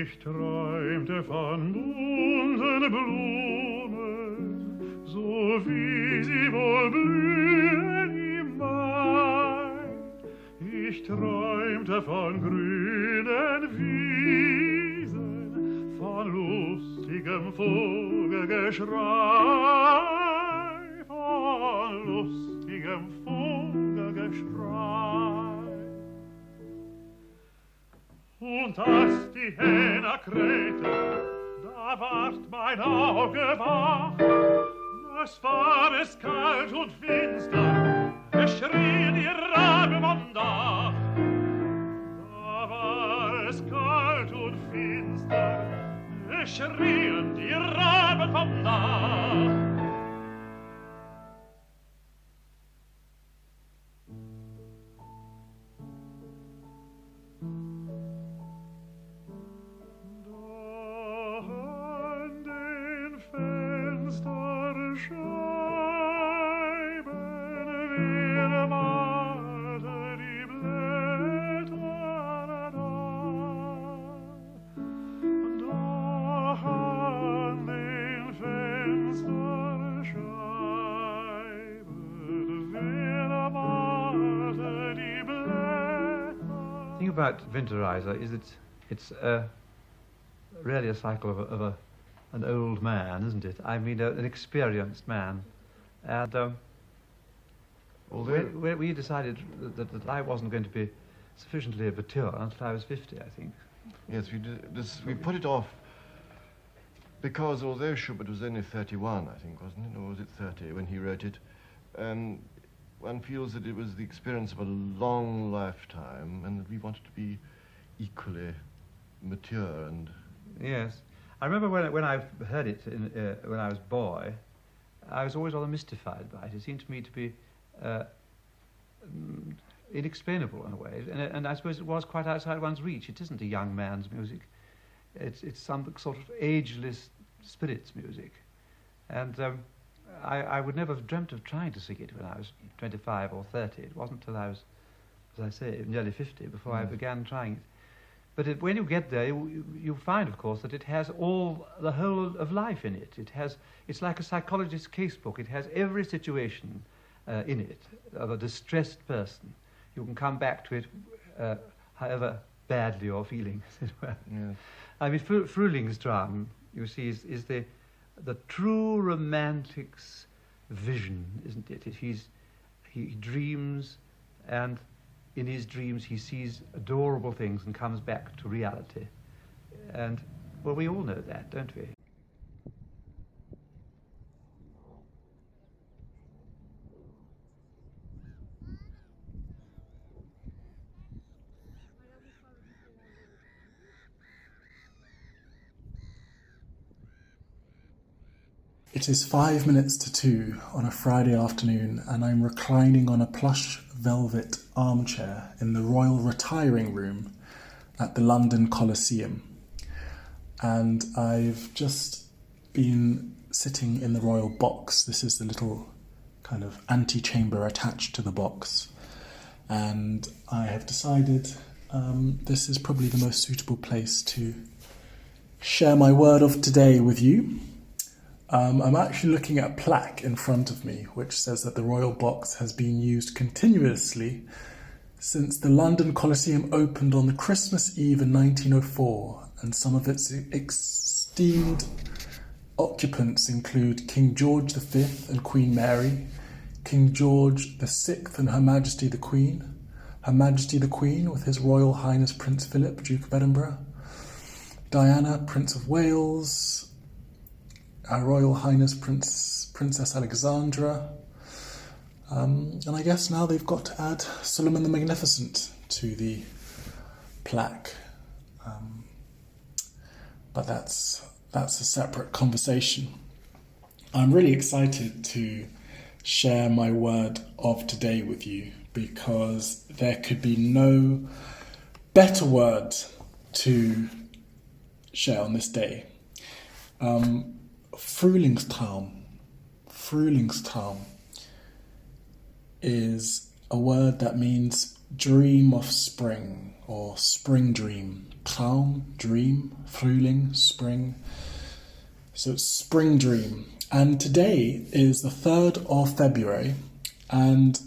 Ich träumte von bunten Blumen, so wie sie wohl blühen im Mai. Ich träumte von grünen Wiesen, von lustigem Vogelgeschrei, von lustigem Vogelgeschrei. Und als die Hähne krähten, da ward mein Auge wach. Es war es kalt und finster, es schrien die Raben vom Dach. Da war es kalt und finster, es schrien die Raben vom Dach. About Winterreise is it's really a cycle of an old man, isn't it? I mean, an experienced man, and we decided that I wasn't going to be sufficiently mature until I was 50, I think. Yes, we did this. We put it off because although Schubert was only 31, I think, wasn't it, or was it 30 when he wrote it? One feels that it was the experience of a long lifetime and that we wanted to be equally mature and... Yes. I remember when I heard it when I was a boy, I was always rather mystified by it. It seemed to me to be inexplainable in a way, and I suppose it was quite outside one's reach. It isn't a young man's music. It's some sort of ageless spirit's music. And I would never have dreamt of trying to sing it when I was 25 or 30. It wasn't till I was, as I say, nearly 50 before I began trying it. But when you get there, you find, of course, that it has the whole of life in it. It's like a psychologist's casebook. It has every situation in it of a distressed person. You can come back to it however badly you're feeling, as it were. Yes. I mean, Frühlingstraum, you see, is the true romantic's vision, isn't it? He dreams, and in his dreams he sees adorable things and comes back to reality. And, well, we all know that, don't we? It is 5 minutes to 2 on a Friday afternoon, and I'm reclining on a plush velvet armchair in the Royal Retiring Room at the London Coliseum. And I've just been sitting in the Royal Box. This is the little kind of antechamber attached to the box. And I have decided this is probably the most suitable place to share my word of today with you. I'm actually looking at a plaque in front of me which says that the Royal Box has been used continuously since the London Coliseum opened on the Christmas Eve in 1904, and some of its esteemed occupants include King George V and Queen Mary, King George VI and Her Majesty the Queen, Her Majesty the Queen with His Royal Highness Prince Philip, Duke of Edinburgh, Diana, Prince of Wales, Her Royal Highness Princess Alexandra, and I guess now they've got to add Solomon the Magnificent to the plaque. But that's a separate conversation. I'm really excited to share my word of today with you because there could be no better word to share on this day. Frühlingstraum is a word that means dream of spring or spring dream. Traum, dream, Frühling, spring. So it's spring dream. And today is the 3rd of February, and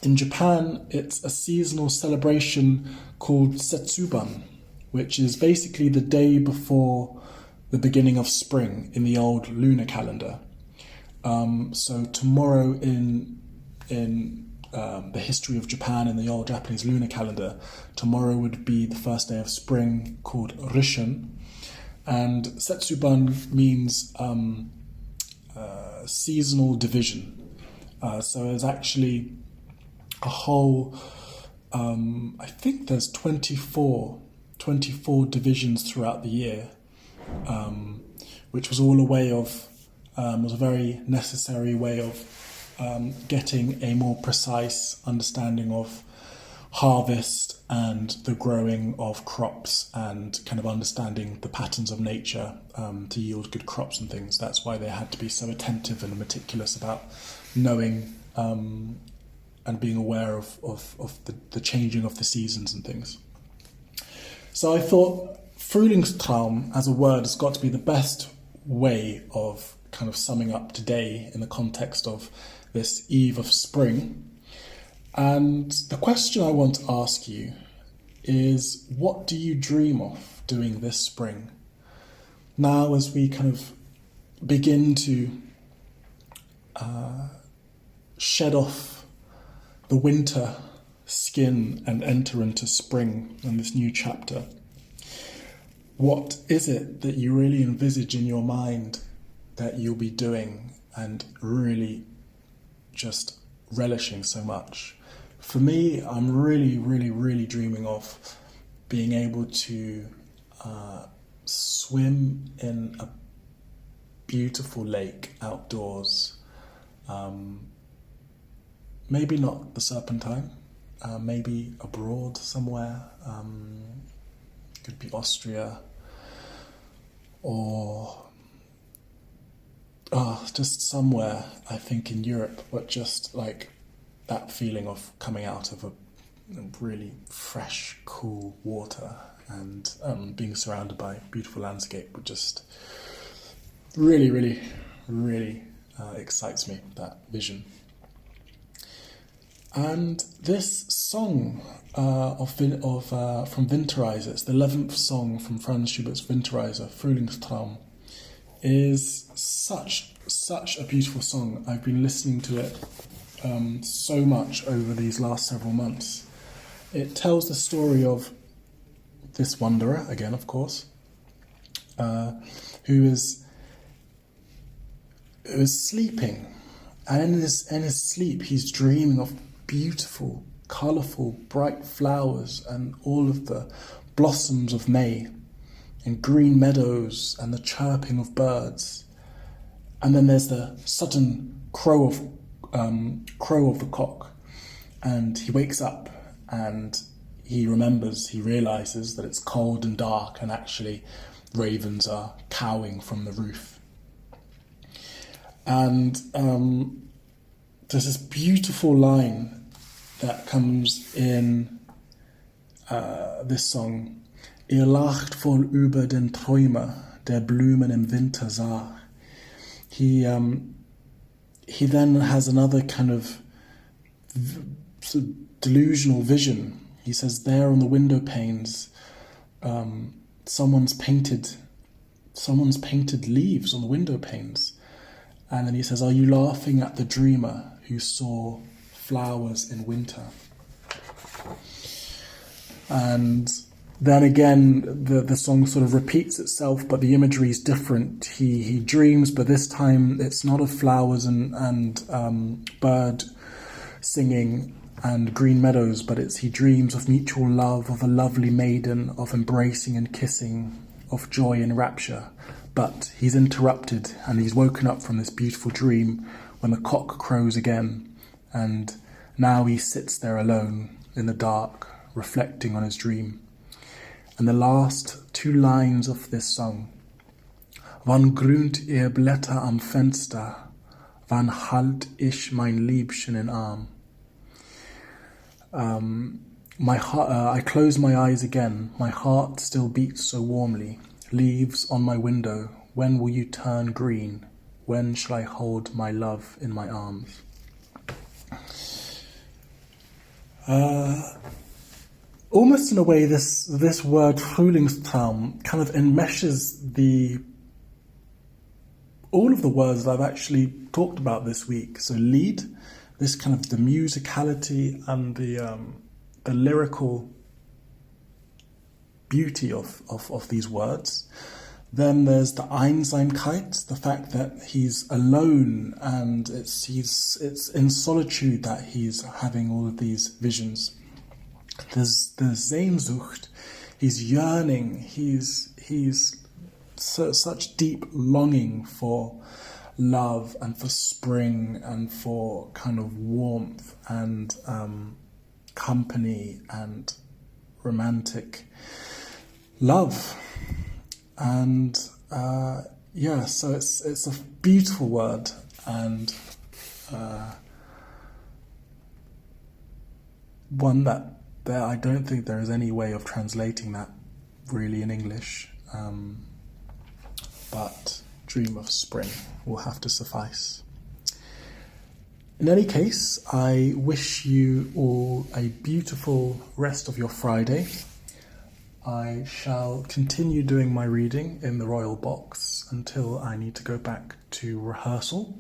in Japan it's a seasonal celebration called Setsuban, which is basically the day before the beginning of spring in the old lunar calendar. So tomorrow in the history of Japan in the old Japanese lunar calendar, tomorrow would be the first day of spring, called Risshin. And Setsuban means seasonal division. So there's actually a whole, I think there's 24 divisions throughout the year, which was all a way of, was a very necessary way of getting a more precise understanding of harvest and the growing of crops and kind of understanding the patterns of nature to yield good crops and things. That's why they had to be so attentive and meticulous about knowing and being aware of the changing of the seasons and things. So I thought Frühlingstraum as a word has got to be the best way of kind of summing up today in the context of this eve of spring. And the question I want to ask you is, what do you dream of doing this spring? Now, as we kind of begin to shed off the winter skin and enter into spring and this new chapter, what is it that you really envisage in your mind that you'll be doing and really just relishing so much? For me, I'm really, really, really dreaming of being able to swim in a beautiful lake outdoors. Maybe not the Serpentine, maybe abroad somewhere. Could be Austria or just somewhere, I think, in Europe, but just like that feeling of coming out of a really fresh, cool water and being surrounded by beautiful landscape would just really, really, really excites me, that vision. And this song from Winterreise, it's the 11th song from Franz Schubert's Winterreise, Frühlingstraum, is such a beautiful song. I've been listening to it so much over these last several months. It tells the story of this wanderer, again of course, who is sleeping, and in his sleep he's dreaming of beautiful, colourful, bright flowers and all of the blossoms of May and green meadows and the chirping of birds. And then there's the sudden crow of the cock, and he wakes up and he realises that it's cold and dark, and actually ravens are cawing from the roof. And there's this beautiful line that comes in this song: Ihr lacht wohl über den Träumer, der Blumen im Winter sah. He then has another kind of delusional vision. He says, there on the window panes, someone's painted leaves on the window panes. And then he says, are you laughing at the dreamer who saw flowers in winter? And then again, the song sort of repeats itself, but the imagery is different. He dreams, but this time it's not of flowers and bird singing and green meadows, but he dreams of mutual love, of a lovely maiden, of embracing and kissing, of joy and rapture. But he's interrupted and he's woken up from this beautiful dream when the cock crows again, and now he sits there alone in the dark, reflecting on his dream. And the last two lines of this song: Wann grünt ihr Blätter am Fenster, wann halt ich mein Liebchen in Arm. My heart, I close my eyes again. My heart still beats so warmly. Leaves on my window. When will you turn green? When shall I hold my love in my arms? Almost in a way, this word Frühlingstraum kind of enmeshes all of the words that I've actually talked about this week. So Lied, this kind of the musicality and the lyrical beauty of these words. Then there's the Einsamkeit, the fact that he's alone and it's in solitude that he's having all of these visions. There's the Sehnsucht, he's yearning, he's such deep longing for love and for spring and for kind of warmth and company and romantic love. And so it's a beautiful word, and one that I don't think there is any way of translating that really in English, but dream of spring will have to suffice. In any case, I wish you all a beautiful rest of your Friday. I shall continue doing my reading in the Royal Box until I need to go back to rehearsal.